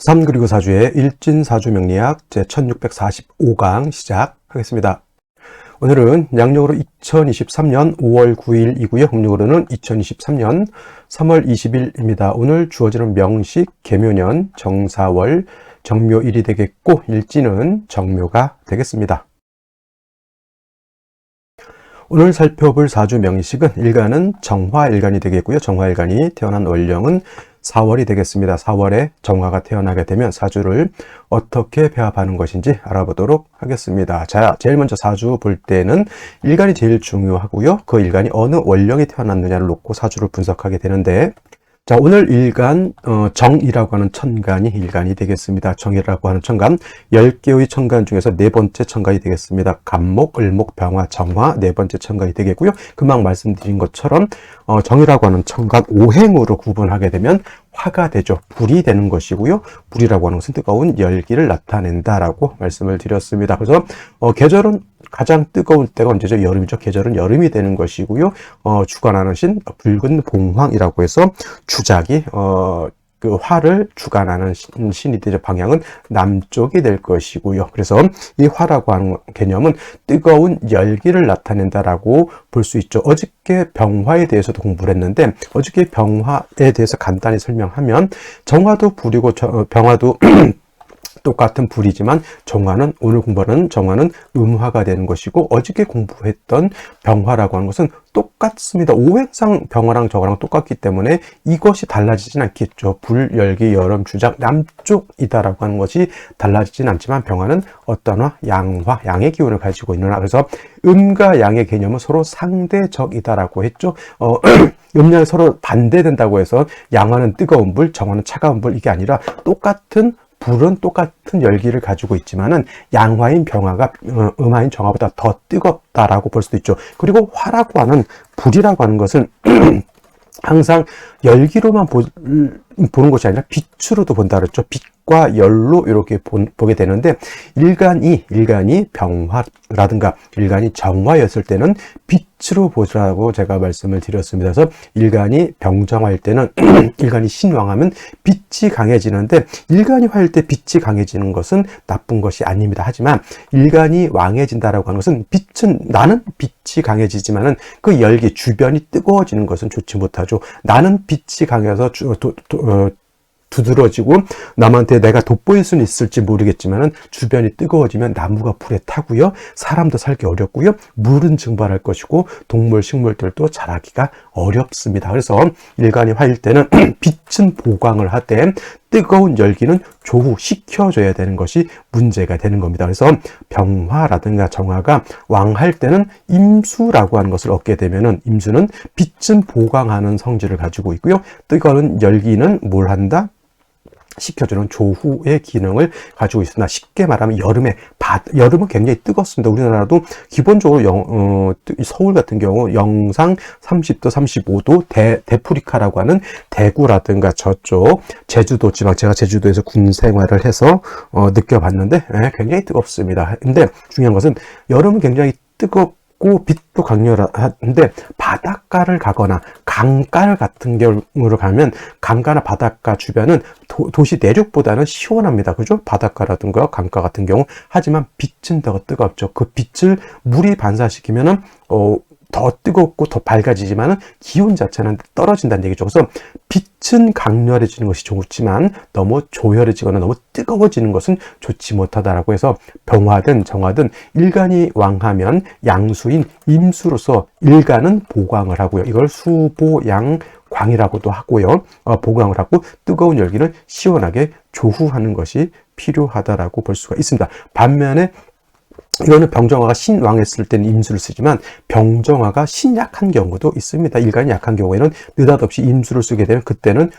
3 그리고 4주의 일진사주 명리학 제1645강 시작하겠습니다. 오늘은 양력으로 2023년 5월 9일이고요. 음력으로는 2023년 3월 20일입니다. 오늘 주어지는 명식 계묘년 정사월 정묘일이 되겠고 일진은 정묘가 되겠습니다. 오늘 살펴볼 사주 명식은 일간은 정화일간이 되겠고요. 정화일간이 태어난 월령은 4월이 되겠습니다. 4월에 정화가 태어나게 되면 사주를 어떻게 배합하는 것인지 알아보도록 하겠습니다. 자, 제일 먼저 사주 볼 때는 일간이 제일 중요하고요. 그 일간이 어느 월령이 태어났느냐를 놓고 사주를 분석하게 되는데, 자, 오늘 일간 정이라고 하는 천간이 일간이 되겠습니다. 정이라고 하는 천간 10개의 천간 중에서 네 번째 천간이 되겠습니다. 간목, 을목, 병화, 정화 네 번째 천간이 되겠고요. 금방 말씀드린 것처럼 정이라고 하는 천간 오행으로 구분하게 되면 화가 되죠. 불이 되는 것이고요. 불이라고 하는 것은 뜨거운 열기를 나타낸다라고 말씀을 드렸습니다. 그래서 계절은 가장 뜨거운 때가 언제죠? 여름이죠. 계절은 여름이 되는 것이고요. 주관하는 신 붉은 봉황이라고 해서 주작이 그 화를 주관하는 신이 되죠. 방향은 남쪽이 될 것이고요. 그래서 이 화라고 하는 개념은 뜨거운 열기를 나타낸다라고 볼 수 있죠. 어저께 병화에 대해서도 공부를 했는데, 어저께 병화에 대해서 간단히 설명하면 정화도 불이고 병화도 똑같은 불이지만 정화는, 오늘 공부하는 정화는 음화가 되는 것이고, 어저께 공부했던 병화라고 하는 것은 똑같습니다. 오행상 병화랑 정화랑 똑같기 때문에 이것이 달라지진 않겠죠. 불, 열기, 여름, 주작, 남쪽이다라고 하는 것이 달라지진 않지만 병화는 어떤 화? 양화, 양의 기운을 가지고 있는 화. 그래서 음과 양의 개념은 서로 상대적이다라고 했죠. 음양이 서로 반대된다고 해서 양화는 뜨거운 불, 정화는 차가운 불, 이게 아니라 똑같은 불은 똑같은 열기를 가지고 있지만은 양화인 병화가 음화인 정화보다 더 뜨겁다라고 볼 수도 있죠. 그리고 화라고 하는, 불이라고 하는 것은 항상 열기로만 보는 것이 아니라 빛으로도 본다 그랬죠. 빛과 열로 이렇게 보게 되는데, 일간이 병화라든가 일간이 정화였을 때는 빛으로 보라고 제가 말씀을 드렸습니다. 그래서 일간이 병정화일 때는 일간이 신왕하면 빛이 강해지는데, 일간이 화일 때 빛이 강해지는 것은 나쁜 것이 아닙니다. 하지만 일간이 왕해진다라고 하는 것은 나는 빛이 강해지지만은 그 열기, 주변이 뜨거워지는 것은 좋지 못하죠. 나는 빛이 강해서 두드러지고 남한테 내가 돋보일 수는 있을지 모르겠지만은 주변이 뜨거워지면 나무가 불에 타고요, 사람도 살기 어렵고요, 물은 증발할 것이고 동물, 식물들도 자라기가 어렵습니다. 그래서 일간이 화일 때는 빛은 보강을 하되 뜨거운 열기는 조후시켜줘야 되는 것이 문제가 되는 겁니다. 그래서 병화라든가 정화가 왕할 때는 임수라고 하는 것을 얻게 되면은, 임수는 빛은 보강하는 성질을 가지고 있고요, 뜨거운 열기는 뭘 한다? 식혀주는 조후의 기능을 가지고 있으나, 쉽게 말하면 여름은 굉장히 뜨겁습니다. 우리나라도 기본적으로 서울 같은 경우 영상 30도, 35도 대프리카라고 하는 대구라든가 저쪽 제주도 지방, 제가 제주도에서 군 생활을 해서 느껴봤는데 굉장히 뜨겁습니다. 근데 중요한 것은 여름은 굉장히 뜨겁고 빛도 강렬한데, 바닷가를 가거나 강가 같은 경우로 가면 강가나 바닷가 주변은 도시 내륙보다는 시원합니다. 그죠? 바닷가라든가 강가 같은 경우. 하지만 빛은 더 뜨겁죠. 그 빛을 물이 반사시키면은 더 뜨겁고 더 밝아지지만은 기온 자체는 떨어진다는 얘기죠. 그래서 빛은 강렬해지는 것이 좋지만 너무 조열해지거나 너무 뜨거워지는 것은 좋지 못하다라고 해서, 병화든 정화든 일간이 왕하면 양수인 임수로서 일간은 보강을 하고요. 이걸 수보양광이라고도 하고요. 보강을 하고 뜨거운 열기를 시원하게 조후하는 것이 필요하다라고 볼 수가 있습니다. 반면에 이거는 병정화가 신왕했을 때는 임수를 쓰지만 병정화가 신약한 경우도 있습니다. 일간이 약한 경우에는 느닷없이 임수를 쓰게 되면 그때는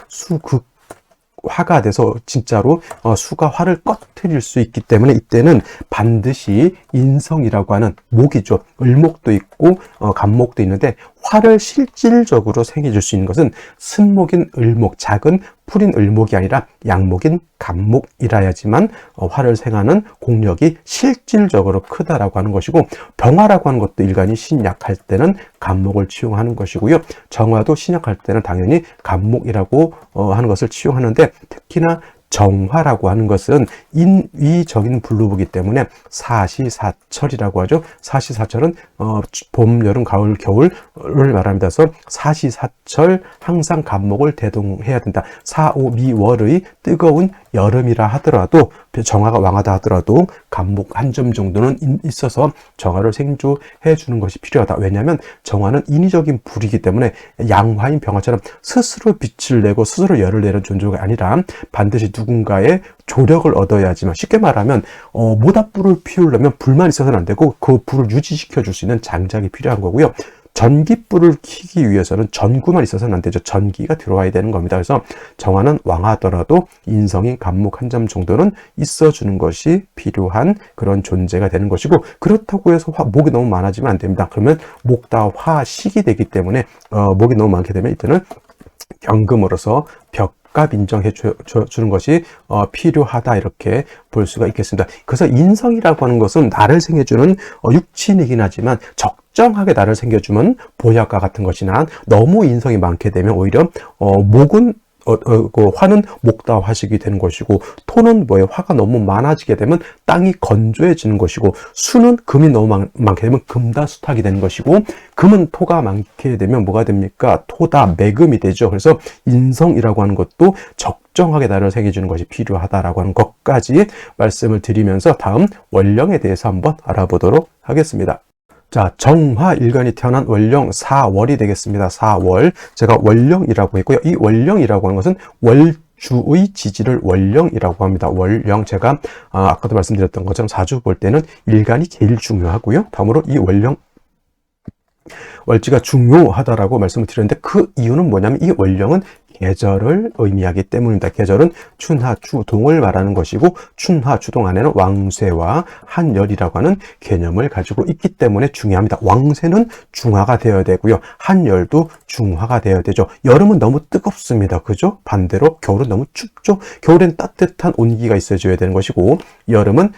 화가 돼서 진짜로 수가 화를 꺼트릴 수 있기 때문에, 이때는 반드시 인성이라고 하는 목이죠. 을목도 있고 간목도 있는데, 화를 실질적으로 생겨줄 수 있는 것은 쓴목인 을목, 작은 풀인 을목이 아니라 양목인 간목이라야지만 화를 생하는 공력이 실질적으로 크다라고 하는 것이고, 병화라고 하는 것도 일간이 신약할 때는 간목을 치용하는 것이고요, 정화도 신약할 때는 당연히 간목이라고 하는 것을 치용하는데, 특히나 정화라고 하는 것은 인위적인 분류이기 때문에 사시사철이라고 하죠. 사시사철은 봄, 여름, 가을, 겨울을 말합니다. 그래서 사시사철 항상 간목을 대동해야 된다. 사오미월의 뜨거운 여름이라 하더라도 정화가 왕하다 하더라도 간목 한 점 정도는 있어서 정화를 생조해 주는 것이 필요하다. 왜냐하면 정화는 인위적인 불이기 때문에 양화인 병화처럼 스스로 빛을 내고 스스로 열을 내는 존재가 아니라 반드시 누군가의 조력을 얻어야지만, 쉽게 말하면 모닥불을 피우려면 불만 있어서는 안 되고 그 불을 유지시켜 줄 수 있는 장작이 필요한 거고요. 전기불을 켜기 위해서는 전구만 있어서는 안 되죠. 전기가 들어와야 되는 겁니다. 그래서 정화는 왕하더라도 인성인 간목 한 점 정도는 있어주는 것이 필요한 그런 존재가 되는 것이고, 그렇다고 해서 목이 너무 많아지면 안 됩니다. 그러면 목다 화식이 되기 때문에 목이 너무 많게 되면 이때는 경금으로서 벽값 인정해 주는 것이 필요하다, 이렇게 볼 수가 있겠습니다. 그래서 인성이라고 하는 것은 나를 생겨주는 육친이긴 하지만 적정하게 나를 생겨주면 보약과 같은 것이나, 너무 인성이 많게 되면 오히려 목은 화는 목다 화식이 되는 것이고, 토는 뭐예요? 화가 너무 많아지게 되면 땅이 건조해지는 것이고, 수는 금이 너무 많게 되면 금다 수탁이 되는 것이고, 금은 토가 많게 되면 뭐가 됩니까? 토다 매금이 되죠. 그래서 인성이라고 하는 것도 적정하게 나를 새겨주는 것이 필요하다라고 하는 것까지 말씀을 드리면서 다음 원령에 대해서 한번 알아보도록 하겠습니다. 자, 정화일간이 태어난 원령 4월이 되겠습니다. 4월. 제가 원령이라고 했고요. 이 원령이라고 하는 것은 월주의 지지를 원령이라고 합니다. 원령, 제가 아까도 말씀드렸던 것처럼 사주 볼 때는 일간이 제일 중요하고요. 다음으로 이 원령 월지가 중요하다라고 말씀을 드렸는데, 그 이유는 뭐냐면 이 원령은 계절을 의미하기 때문입니다. 계절은 춘하, 추동을 말하는 것이고, 춘하, 추동 안에는 왕쇠와 한열이라고 하는 개념을 가지고 있기 때문에 중요합니다. 왕쇠는 중화가 되어야 되고요. 한열도 중화가 되어야 되죠. 여름은 너무 뜨겁습니다. 그죠? 반대로 겨울은 너무 춥죠. 겨울엔 따뜻한 온기가 있어줘야 되는 것이고, 여름은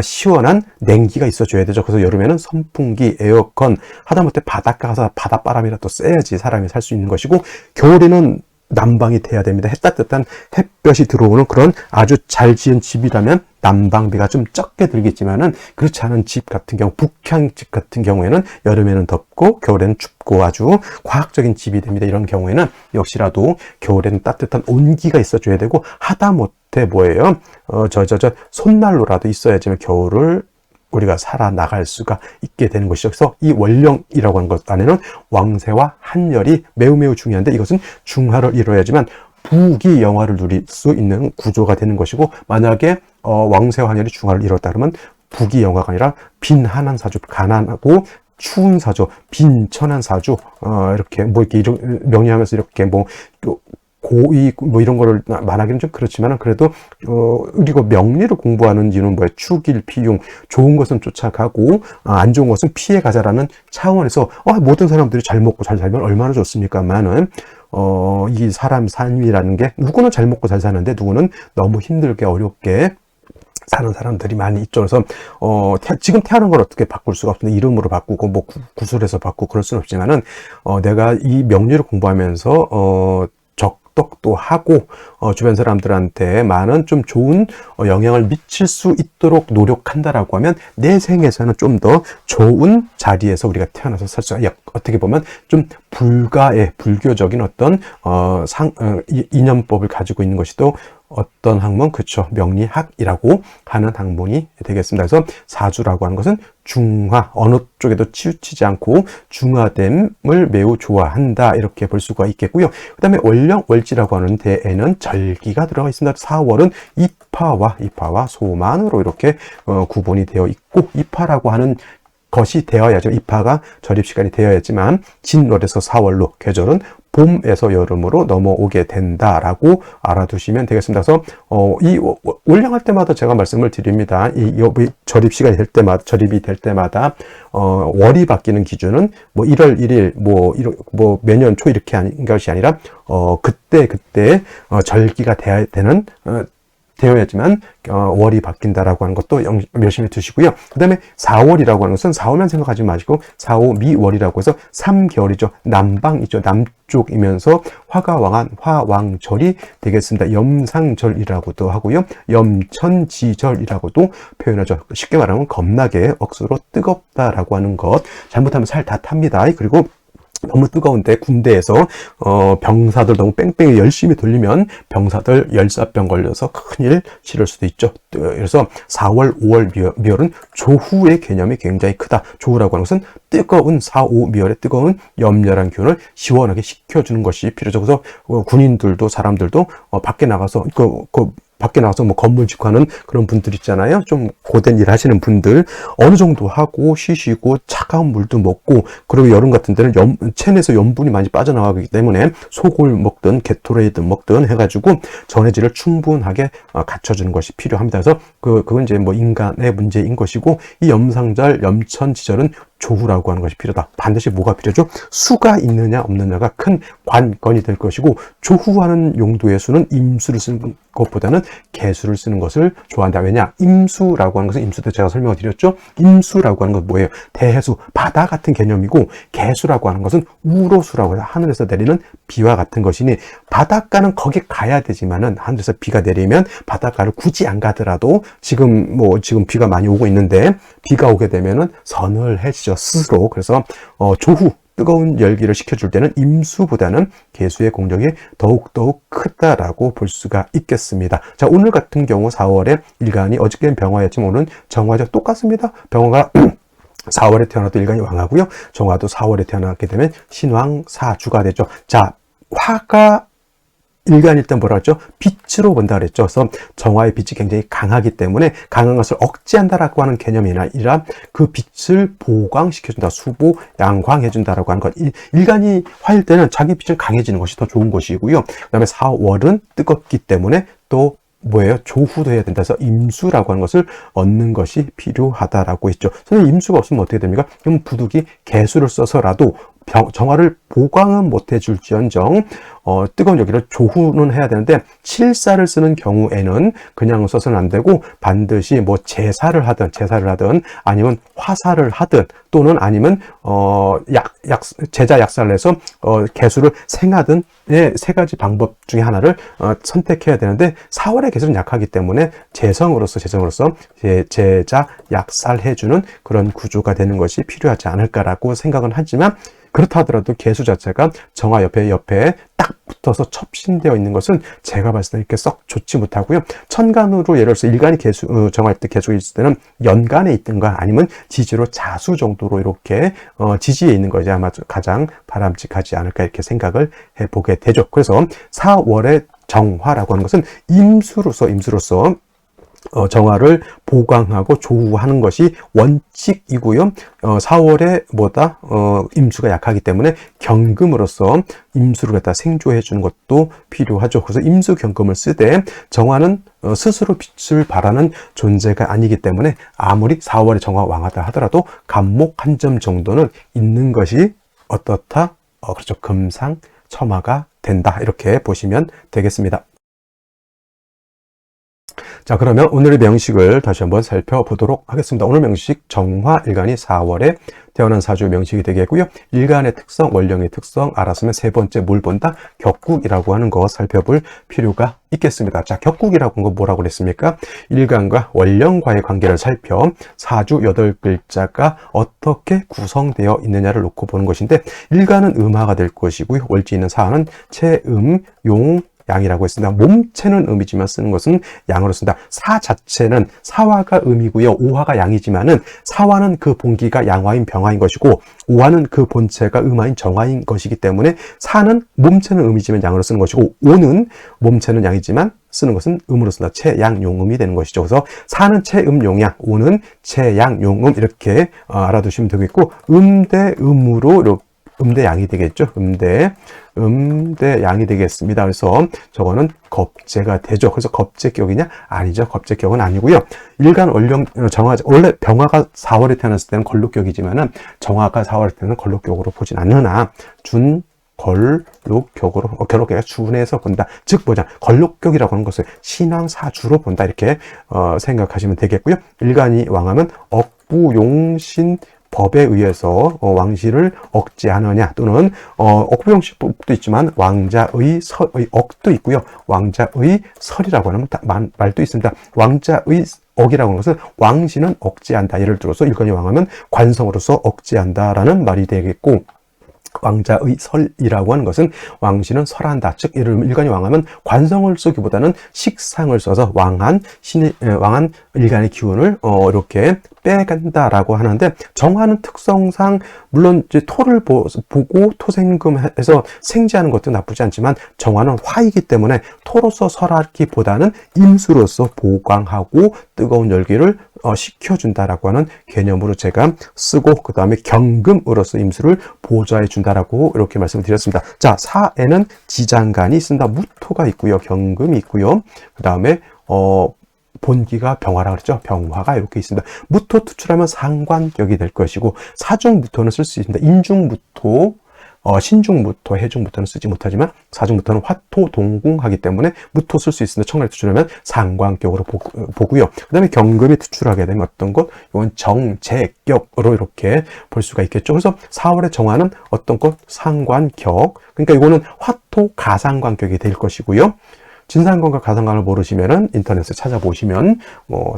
시원한 냉기가 있어줘야 되죠. 그래서 여름에는 선풍기, 에어컨, 하다못해 바닷가 가서 바닷바람이라도 쐬야지 사람이 살 수 있는 것이고, 겨울에는 난방이 돼야 됩니다. 따뜻한 햇볕이 들어오는 그런 아주 잘 지은 집이라면 난방비가 좀 적게 들겠지만은, 그렇지 않은 집 같은 경우, 북향집 같은 경우에는 여름에는 덥고 겨울에는 춥고 아주 과학적인 집이 됩니다. 이런 경우에는 역시라도 겨울에는 따뜻한 온기가 있어줘야 되고, 하다못해 뭐예요? 손난로라도 있어야지만 겨울을 우리가 살아나갈 수가 있게 되는 것이죠. 그래서 이 원령이라고 하는 것 안에는 왕세와 한열이 매우 중요한데, 이것은 중화를 이루어야지만 부귀 영화를 누릴 수 있는 구조가 되는 것이고, 만약에 왕세와 한열이 중화를 이뤘다 그러면 부귀 영화가 아니라 빈한한 사주, 가난하고 추운 사주, 빈천한 사주, 이렇게 이렇게 명리하면서 이렇게 고의 이런 거를 말하기는 좀 그렇지만, 그래도 그리고 명리를 공부하는 이유는 뭐예요? 축일피용, 좋은 것은 쫓아가고 안 좋은 것은 피해 가자라는 차원에서 모든 사람들이 잘 먹고 잘 살면 얼마나 좋습니까만은 이 사람 삶이라는 게, 누구는 잘 먹고 잘 사는데 누구는 너무 힘들게 어렵게 사는 사람들이 많이 있죠. 그래서 지금 태어난 걸 어떻게 바꿀 수가 없는데, 이름으로 바꾸고 구술해서 바꾸고 그럴 수는 없지만은, 내가 이 명리를 공부하면서 적덕도 하고 주변 사람들한테 많은 좀 좋은 영향을 미칠 수 있도록 노력한다라고 하면, 내 생에서는 좀 더 좋은 자리에서 우리가 태어나서 살 수가, 어떻게 보면 좀 불교적인 어떤 이념법을 가지고 있는 것이 또 어떤 학문, 그쵸, 명리학이라고 하는 학문이 되겠습니다. 그래서 사주라고 하는 것은 중화, 어느 쪽에도 치우치지 않고 중화됨을 매우 좋아한다, 이렇게 볼 수가 있겠고요. 그 다음에 원령, 월지라고 하는 데에는 절기가 들어가 있습니다. 4월은 이파와 소만으로 이렇게 구분이 되어 있고, 이파라고 하는 것이 되어야죠. 이파가 절입시간이 되어야지만 진월에서 4월로 계절은 봄에서 여름으로 넘어오게 된다라고 알아두시면 되겠습니다. 그래서 이 월령할 때마다 제가 말씀을 드립니다. 이 절입시간이 될 때마다, 절입이 될 때마다 월이 바뀌는 기준은 1월 1일 매년 초 이렇게 하는 것이 아니라 그때 절기가 돼야 되는 되어야지만 월이 바뀐다라고 하는 것도 열심히 두시고요. 그 다음에 4월이라고 하는 것은 4월만 생각하지 마시고 4, 5, 미월이라고 해서 3개월이죠. 남방이죠. 남쪽이면서 화가 왕한 화왕절이 되겠습니다. 염상절이라고도 하고요. 염천지절이라고도 표현하죠. 쉽게 말하면 겁나게 억수로 뜨겁다라고 하는 것. 잘못하면 살 다 탑니다. 그리고 너무 뜨거운데 군대에서 병사들 너무 뺑뺑이 열심히 돌리면 병사들 열사병 걸려서 큰일 치를 수도 있죠. 그래서 4월, 5월, 미월은 조후의 개념이 굉장히 크다. 조후라고 하는 것은 뜨거운 4, 5, 미월의 뜨거운 염려란 기운을 시원하게 식혀주는 것이 필요죠. 그래서 군인들도 사람들도 밖에 나가서 밖에 나가서 뭐 건물 짓고 하는 그런 분들 있잖아요. 좀 고된 일 하시는 분들 어느 정도 하고 쉬시고 차가운 물도 먹고, 그리고 여름 같은 데는 체내에서 염분이 많이 빠져나가기 때문에 속을 먹든 게토레이든 먹든 해가지고 전해질을 충분하게 갖춰주는 것이 필요합니다. 그래서 그건 이제 뭐 인간의 문제인 것이고, 이 염상절, 염천지절은 조후라고 하는 것이 필요하다. 반드시 뭐가 필요하죠? 수가 있느냐 없느냐가 큰 관건이 될 것이고, 조후하는 용도의 수는 임수를 쓰는 것보다는 개수를 쓰는 것을 좋아한다. 왜냐? 임수라고 하는 것은, 임수도 제가 설명을 드렸죠. 임수라고 하는 건 뭐예요? 대해수, 바다 같은 개념이고, 개수라고 하는 것은 우로수라고 해서 하늘에서 내리는 비와 같은 것이니, 바닷가는 거기 가야 되지만은 하늘에서 비가 내리면 바닷가를 굳이 안 가더라도 지금 비가 많이 오고 있는데 비가 오게 되면은 서늘해지죠, 스스로. 그래서 조후, 뜨거운 열기를 식혀줄 때는 임수보다는 개수의 공력이 더욱더욱 크다라고 볼 수가 있겠습니다. 자, 오늘 같은 경우 4월에 일간이, 어저께는 병화였지만 오늘은 정화죠. 똑같습니다. 병화가 4월에 태어나도 일간이 왕하고요. 정화도 4월에 태어나게 되면 신왕사주가 되죠. 자, 화가 일간일 때 뭐라 했죠? 빛으로 본다 그랬죠. 그래서 정화의 빛이 굉장히 강하기 때문에 강한 것을 억제한다라고 하는 개념이 아니라 그 빛을 보강시켜준다, 수보, 양광해준다라고 하는 것. 일간이 화일 때는 자기 빛을 강해지는 것이 더 좋은 것이고요. 그 다음에 4월은 뜨겁기 때문에 또 뭐예요? 조후도 해야 된다. 그래서 임수라고 하는 것을 얻는 것이 필요하다라고 했죠. 선생님, 임수가 없으면 어떻게 됩니까? 그럼 부득이 개수를 써서라도 정화를 보강은 못 해줄지언정 뜨거운 열기를 조후는 해야 되는데, 칠사를 쓰는 경우에는 그냥 써서는 안 되고 반드시 뭐 제사를 하든 아니면 화사를 하든, 또는 아니면 제자 약사를 해서 개수를 생하든, 세 가지 방법 중에 하나를 선택해야 되는데, 4월의 개수는 약하기 때문에 재성으로서 제자 약살해주는 그런 구조가 되는 것이 필요하지 않을까라고 생각은 하지만, 그렇다 하더라도 개수 자체가 정화 옆에 딱 붙어서 첩신되어 있는 것은 제가 봤을 때 이렇게 썩 좋지 못하고요. 천간으로 예를 들어서 일간이 정화할 때 개수가 있을 때는 연간에 있든가 아니면 지지로 자수 정도로 이렇게 지지에 있는 것이 아마 가장 바람직하지 않을까, 이렇게 생각을 해보게 되죠. 그래서 4월의 정화라고 하는 것은 임수로서 정화를 보강하고 조후하는 것이 원칙이고요. 4월에 임수가 약하기 때문에 경금으로서 임수를 갖다 생조해 주는 것도 필요하죠. 그래서 임수 경금을 쓰되, 정화는 스스로 빛을 발하는 존재가 아니기 때문에 아무리 4월에 정화 왕하다 하더라도 간목 한 점 정도는 있는 것이 어떻다? 그렇죠. 금상첨화가 된다. 이렇게 보시면 되겠습니다. 자, 그러면 오늘의 명식을 다시 한번 살펴보도록 하겠습니다. 오늘 명식, 정화 일간이 4월에 태어난 사주 명식이 되겠고요. 일간의 특성, 원령의 특성 알았으면 세 번째 뭘 본다? 격국이라고 하는 거 살펴볼 필요가 있겠습니다. 자, 격국이라고 하는 거 뭐라고 그랬습니까? 일간과 원령과의 관계를 살펴 사주 8글자가 어떻게 구성되어 있느냐를 놓고 보는 것인데, 일간은 음화가 될 것이고요. 월지는 사화는 체음, 용, 양이라고 했습니다. 몸체는 음이지만 쓰는 것은 양으로 쓴다. 사 자체는 사화가 음이고요. 오화가 양이지만은 사화는 그 본기가 양화인 병화인 것이고, 오화는 그 본체가 음화인 정화인 것이기 때문에 사는 몸체는 음이지만 양으로 쓰는 것이고, 오는 몸체는 양이지만 쓰는 것은 음으로 쓴다. 체양용음이 되는 것이죠. 그래서 사는 체음용양, 오는 체양용음, 이렇게 알아두시면 되겠고, 음대 음으로 음대양이 되겠죠. 음대양이 되겠습니다. 그래서 저거는 겁재가 되죠. 그래서 겁재격이냐? 아니죠. 겁재격은 아니고요. 일간 원령 정화, 원래 병화가 4월에 태어났을 때는 걸록격이지만은 정화가 4월에 태어나는 걸록격으로 보진 않으나 걸록격으로 격록격에 준해서 본다. 즉 뭐냐, 걸록격이라고 하는 것을 신왕사주로 본다, 이렇게 생각하시면 되겠고요. 일간이 왕하면 억부용신 법에 의해서 왕실을 억제하느냐, 또는 억부용신법도 있지만 왕자의 억도 있고요, 왕자의 설이라고 하는 말도 있습니다. 왕자의 억이라고 하는 것은 왕신은 억제한다. 예를 들어서 일간이 왕하면 관성으로서 억제한다라는 말이 되겠고, 왕자의 설이라고 하는 것은 왕신은 설한다. 즉 일간이 왕하면 관성을 쓰기보다는 식상을 써서 왕한 일간의 기운을 이렇게 빼간다라고 하는데, 정화는 특성상 물론 이제 토를 보고 토생금해서 생지하는 것도 나쁘지 않지만, 정화는 화이기 때문에 토로서 설하기보다는 임수로서 보강하고 뜨거운 열기를 식혀준다라고 하는 개념으로 제가 쓰고, 그 다음에 경금으로서 임수를 보좌해 준다라고 이렇게 말씀을 드렸습니다. 자, 사에는 지장간이 있습니다. 무토가 있고요, 경금이 있고요, 그 다음에 본기가 병화라 그랬죠. 병화가 이렇게 있습니다. 무토 투출하면 상관격이 될 것이고, 사중무토는 쓸 수 있습니다. 인중무토, 신중무토, 해중무토는 쓰지 못하지만 사중무토는 화토 동궁하기 때문에 무토 쓸 수 있습니다. 청라에 투출하면 상관격으로 보고요. 그 다음에 경금이 투출하게 되면 어떤 것? 이건 정제격으로 이렇게 볼 수가 있겠죠. 그래서 4월의 정화는 어떤 것? 상관격. 그러니까 이거는 화토 가상관격이 될 것이고요. 진상관과 가상관을 모르시면은 인터넷에 찾아보시면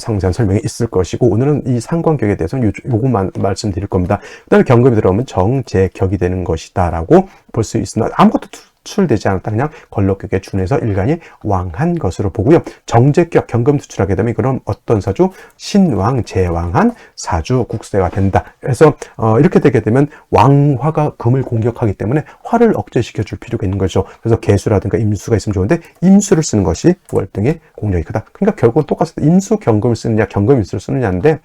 상세한 설명이 있을 것이고, 오늘은 이 상관격에 대해서는 요것만 말씀드릴 겁니다. 그 다음에 경금이 들어오면 정제격이 되는 것이다 라고 볼 수 있습니다. 아무것도 투출되지 않았다, 그냥 걸록격에 준해서 일간이 왕한 것으로 보고요. 정제격, 경금 투출하게 되면 그럼 어떤 사주? 신왕, 제왕한 사주 국세가 된다. 그래서 이렇게 되게 되면 왕화가 금을 공격하기 때문에 화를 억제시켜 줄 필요가 있는 거죠. 그래서 개수라든가 임수가 있으면 좋은데, 임수를 쓰는 것이 월등히 공력이 크다. 그러니까 결국은 똑같습니다. 임수 경금을 쓰느냐, 경금 임수를 쓰느냐인데,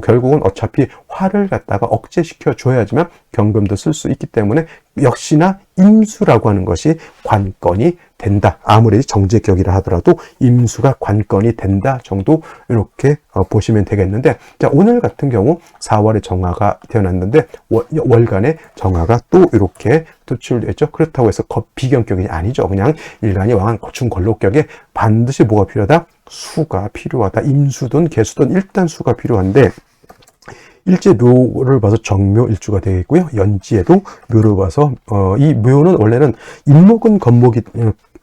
결국은 어차피 화를 갖다가 억제시켜 줘야지만 경금도 쓸 수 있기 때문에 역시나 임수라고 하는 것이 관건이 된다. 아무리 정제격이라 하더라도 임수가 관건이 된다 정도, 이렇게 보시면 되겠는데, 자, 오늘 같은 경우 4월에 정화가 태어났는데 월간에 정화가 또 이렇게 투출됐죠. 그렇다고 해서 비견격이 아니죠. 그냥 일간이 왕한 고충 걸록격에 반드시 뭐가 필요하다? 수가 필요하다. 임수든 개수든 일단 수가 필요한데, 일제 묘를 봐서 정묘 일주가 되겠고요. 연지에도 묘를 봐서 이 묘는 원래는 인목은 건목이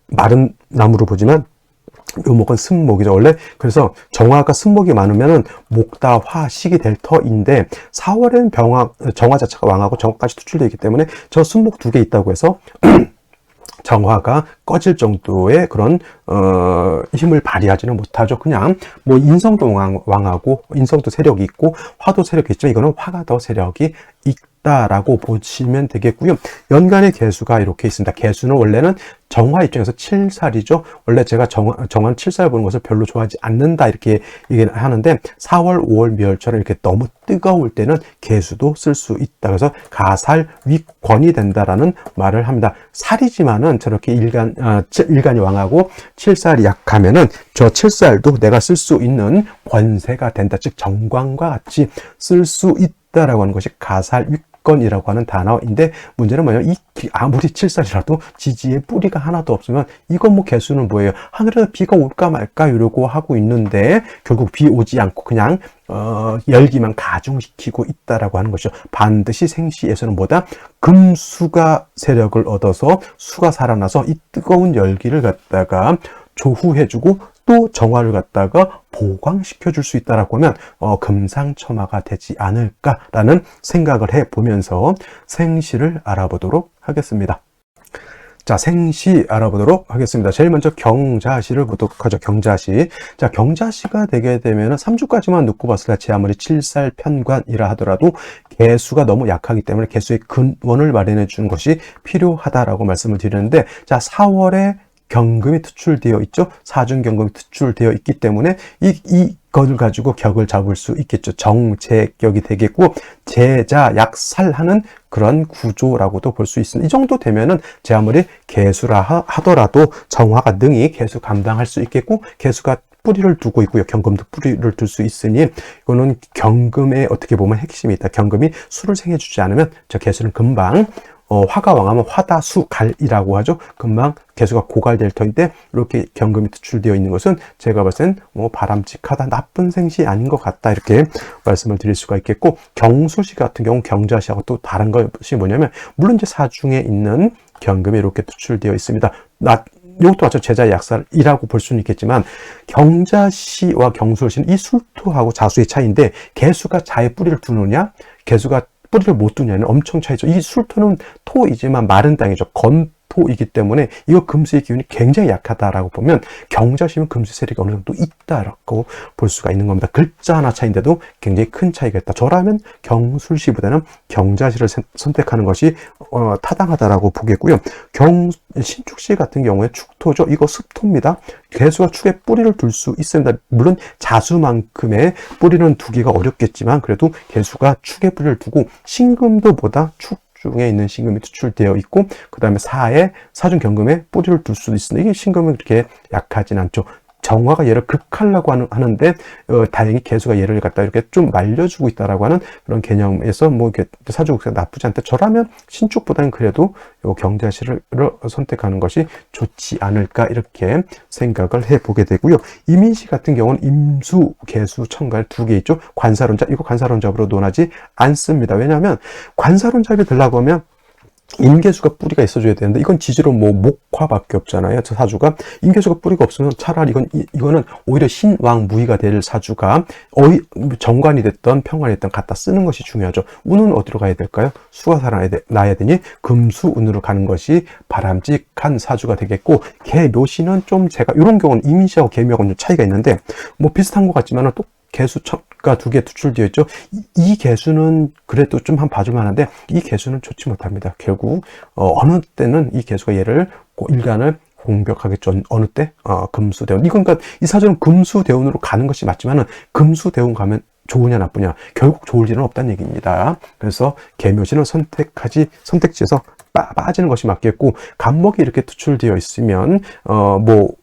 마른 나무로 보지만 묘목은 승목이죠. 원래 그래서 정화가 승목이 많으면은 목다 화식이 될 터인데, 4월엔 정화 자체가 왕하고 정화까지 투출되어 있기 때문에 저 승목 2개 있다고 해서 정화가 꺼질 정도의 그런 힘을 발휘하지는 못하죠. 그냥 인성도 왕하고 인성도 세력이 있고 화도 세력이 있죠. 이거는 화가 더 세력이 있다라고 보시면 되겠고요. 연간의 개수가 이렇게 있습니다. 개수는 원래는 정화 입장에서 7살이죠. 원래 제가 정화는 7살 보는 것을 별로 좋아하지 않는다, 이렇게 얘기를 하는데, 4월, 5월 묘열처럼 이렇게 너무 뜨거울 때는 개수도 쓸 수 있다. 그래서 가살 위권이 된다라는 말을 합니다. 살이지만은 저렇게 일간이 왕하고 7살이 약하면은 저 7살도 내가 쓸 수 있는 권세가 된다. 즉 정관과 같이 쓸 수 있다라고 하는 것이 가살 위권이라고 하는 단어인데, 문제는 뭐냐면 아무리 7살이라도 지지에 뿌리가 하나도 없으면 이건 개수는 뭐예요? 하늘에서 비가 올까 말까 이러고 하고 있는데 결국 비 오지 않고 그냥 열기만 가중시키고 있다라고 하는 것이죠. 반드시 생시에서는 뭐다? 금수가 세력을 얻어서 수가 살아나서 이 뜨거운 열기를 갖다가 조후해주고 또 정화를 갖다가 보강시켜 줄 수 있다라고 하면 금상첨화가 되지 않을까라는 생각을 해보면서 생시를 알아보도록 하겠습니다. 자, 생시 알아보도록 하겠습니다. 제일 먼저 경자시를 보도록 하죠. 경자시. 자, 경자시가 되게 되면 3주까지만 놓고 봤을 때 제 아무리 7살 편관이라 하더라도 개수가 너무 약하기 때문에 개수의 근원을 마련해 주는 것이 필요하다라고 말씀을 드리는데, 자, 4월에 경금이 투출되어 있죠. 사중경금이 투출되어 있기 때문에 이것을 가지고 격을 잡을 수 있겠죠. 정제격이 되겠고, 제자 약살하는 그런 구조라고도 볼 수 있습니다. 이 정도 되면은 제 아무리 개수라 하더라도 정화가 능히 개수 감당할 수 있겠고, 개수가 뿌리를 두고 있고요. 경금도 뿌리를 둘 수 있으니 이거는 경금에 어떻게 보면 핵심이 있다. 경금이 수를 생해주지 않으면 저 개수는 금방 화가 왕하면 화다수갈이라고 하죠. 금방 개수가 고갈될 터인데 이렇게 경금이 투출되어 있는 것은 제가 봤을 땐 바람직하다, 나쁜 생시 아닌 것 같다, 이렇게 말씀을 드릴 수가 있겠고, 경술시 같은 경우 경자시하고 또 다른 것이 뭐냐면, 물론 이제 사중에 있는 경금이 이렇게 투출되어 있습니다. 이것도 마찬가지로 제자의 약살이라고 볼 수는 있겠지만, 경자시와 경술시는 이 술토하고 자수의 차이인데, 개수가 자의 뿌리를 두느냐 개수가 뿌리를 못 두냐는 엄청 차이죠. 이 술토는 토이지만 마른 땅이죠. 건토이기 때문에 이거 금수의 기운이 굉장히 약하다라고 보면, 경자시면 금수 세력이 어느 정도 있다라고 볼 수가 있는 겁니다. 글자 하나 차이인데도 굉장히 큰 차이가 있다. 저라면 경술시보다는 경자시를 선택하는 것이 타당하다라고 보겠고요. 신축시 같은 경우에 축토죠. 이거 습토입니다. 개수가 축에 뿌리를 둘 수 있습니다. 물론 자수만큼의 뿌리는 두기가 어렵겠지만, 그래도 개수가 축에 뿌리를 두고 신금도보다 축 중에 있는 신금이 투출되어 있고, 그 다음에 사중 경금에 뿌리를 둘 수도 있습니다. 이게 신금은 그렇게 약하진 않죠. 정화가 얘를 극하려고 하는데 다행히 개수가 얘를 갖다 이렇게 좀 말려주고 있다라고 하는 그런 개념에서 이렇게 사주국세가 나쁘지 않다. 저라면 신축보다는 그래도 요 경자시를 선택하는 것이 좋지 않을까, 이렇게 생각을 해보게 되고요. 이민시 같은 경우는 임수, 개수, 천갈 두 개 있죠. 관사론잡, 이거 관사론잡으로 논하지 않습니다. 왜냐하면 관사론잡이 되려고 하면 임계수가 뿌리가 있어줘야 되는데, 이건 지지로 목화밖에 없잖아요. 저 사주가 임계수가 뿌리가 없으면 차라리 이거는 오히려 신왕무의가 될 사주가 정관이 됐던 평관이 됐던 갖다 쓰는 것이 중요하죠. 운은 어디로 가야 될까요? 수가 살아나야 되니 금수운으로 가는 것이 바람직한 사주가 되겠고, 개묘시는 좀 제가 이런 경우는 이민시하고 개묘하고 좀 차이가 있는데, 비슷한 것 같지만은 또 개수가 두 개 투출되어 있죠. 이 개수는 그래도 좀 한 봐주면 하는데, 이 개수는 좋지 못합니다. 결국 어느 때는 이 개수가 얘를 일간을 공격하겠죠. 어느 때? 금수대운. 이건 그러니까 이 사주는 금수대운으로 가는 것이 맞지만은, 금수대운 가면 좋으냐 나쁘냐, 결국 좋을 일은 없다는 얘기입니다. 그래서 개묘시는 선택지에서 빠지는 것이 맞겠고, 간목이 이렇게 투출되어 있으면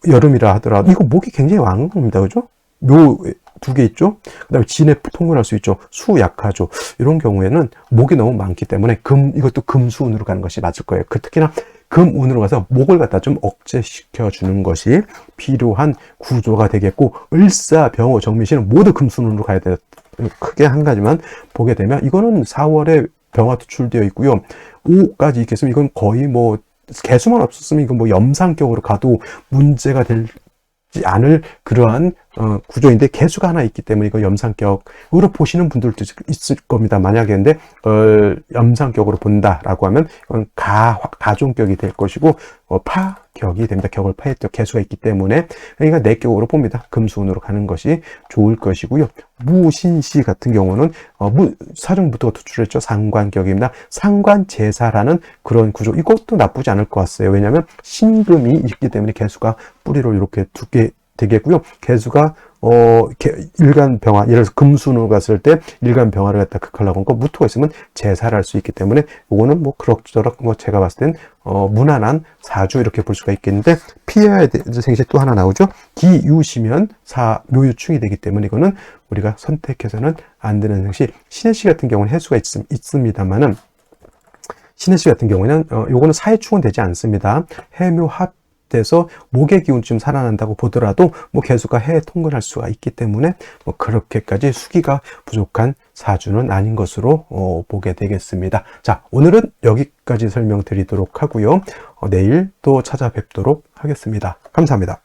여름이라 하더라도 이거 목이 굉장히 왕한 겁니다. 그죠? 묘 두 개 있죠. 그 다음에 진에 통근할 수 있죠. 수 약하죠. 이런 경우에는 목이 너무 많기 때문에 이것도 금수운으로 가는 것이 맞을 거예요. 특히나 금운으로 가서 목을 갖다 좀 억제시켜 주는 것이 필요한 구조가 되겠고, 을사, 병호, 정미시는 모두 금수운으로 가야 돼요. 크게 한 가지만 보게 되면, 이거는 4월에 병화 투출되어 있고요. 5까지 있겠으면 이건 거의 개수만 없었으면 이건 염상격으로 가도 문제가 되지 않을 그러한 구조인데, 개수가 하나 있기 때문에 이거 염상격으로 보시는 분들도 있을 겁니다. 만약에 근데 염상격으로 본다라고 하면 이건 가종격이 될 것이고, 파격이 됩니다. 격을 파했죠. 개수가 있기 때문에. 그러니까 내격으로 봅니다. 금수운으로 가는 것이 좋을 것이고요. 무신시 같은 경우는 사중부터 투출했죠. 상관격입니다. 상관제사라는 그런 구조, 이것도 나쁘지 않을 것 같아요. 왜냐하면 신금이 있기 때문에 개수가 뿌리로 이렇게 두게 되겠고요. 개수가 일간 병화, 예를 들어서 금수운으로 갔을 때 일간 병화를 갖다 극하려고 하고, 무토가 있으면 제사를 할 수 있기 때문에 요거는 그럭저럭 제가 봤을 땐 무난한 사주, 이렇게 볼 수가 있겠는데, 피해야 될 생시 또 하나 나오죠. 기유시면 묘유충이 되기 때문에 이거는 우리가 선택해서는 안 되는 생시. 신해시 같은 경우는 해수가 있습니다만은, 신해시 같은 경우에는 요거는 사해충은 되지 않습니다. 해묘합 돼서 목의 기운쯤 살아난다고 보더라도 개수가 해에 통근할 수가 있기 때문에 그렇게까지 수기가 부족한 사주는 아닌 것으로 보게 되겠습니다. 자, 오늘은 여기까지 설명드리도록 하고요. 내일 또 찾아뵙도록 하겠습니다. 감사합니다.